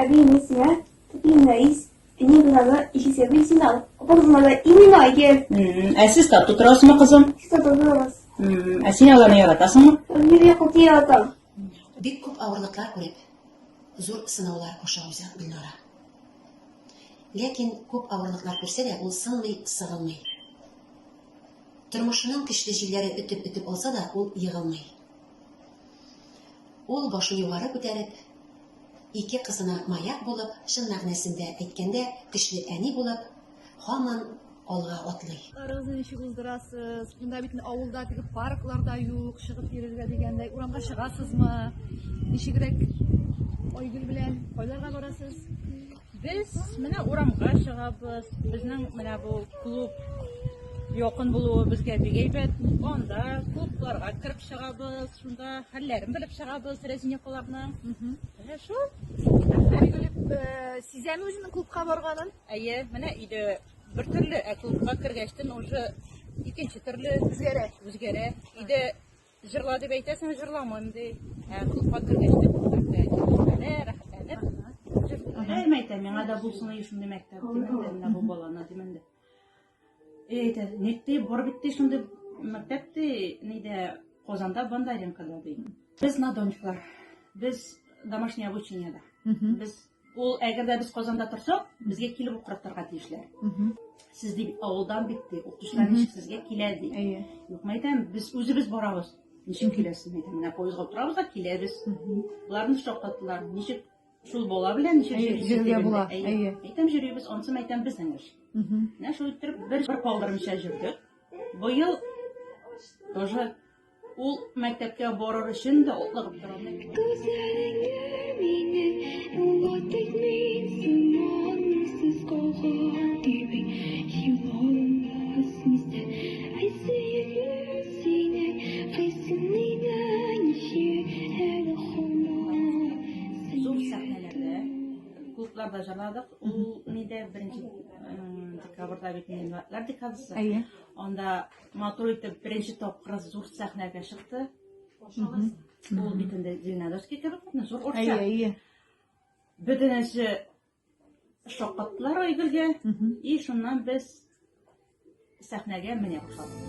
Ada Indonesia, tapi guys, ini kenapa isi servis sinal? Apa kenapa ini lagi? Siz de tuturasızmı kızım? Kita tutuyoruz. Sen alanı yaratasın mı? Bir de kutuya atalım. Бик күп авырлыклар күреп, зур сынаулар куша үзе Гөлнара. Ләкин күп авырлыклар күрсә дә, ул сынмый, сыгылмый. Тормышының көчле җилләре үтеп алса да, ул егылмый. Ул башын югары күтәреп, ике кызына маяк булып, чын мәгънәсендә әйткәндә, көчле әни булып, һаман алга атлый. Арызын ничек уздырасыз? Монда бит авылда теге паркларда юк, чыгып йөрергә дигәндәй, урамга чыгасызмы? Ничегрәк Айгөл белән кайларга барасыз? Без менә урамга чыгабыз. Безнең менә бу клуб якын булуы безгә бик әйбәт. Анда клубларга кирип чыгабыз. Шунда хәлләрен белеп чыгабыз Резинякаларның. Менә шул. Айгөл сизәме үзенең клубка барганын? Әйе, менә иде бер төрле клубка кергәчтен уже икенче төрле үзгәрә. Иде җырла дип әйтәсең, җырламыйм ди. Клубка кергәчтен рәхәтләнеп. Әйтә, миңа да булсын шундый мәктәп димәндә, бу баланы димәндә. Әйтә, нитте бар битте шундый мәктәпте, ниде Казанда Бондаренкада ди. Без надончылар. Без домашнее обучениедә. Без ул әгәр дә без Казанда торсак, безгә килеп укыртырга тиешләр. Сез дип авылдан битте, укытучылар ничек сезгә килә ди. Юк, мәйтәм, без үзебез барабыз. Ничек киләсез, мәйтәм, менә поездга утырабыз да киләбез. Буларны шаккаттылар. Ничек шул бала белән ничек Җиргә була. Әйтәм, җөрибез, ансы мәйтәм безнең эш. Менә шул итеп бер калдырмыйча җөрдек. Быел тоже ул мәктәпкә барыр өчен дә атлыгып тора. Клубларда җырладык. Ул ниде беренче декабрьдә бит минутлар декабрьсы. Анда матур итеп беренче тапкыр зур сәхнәгә чыкты. Ул битендә Зеленодольский кебек зур орча. Бөтенесе шаккаттылар Айгөлгә. И шуннан без сәхнәгә менә башладык.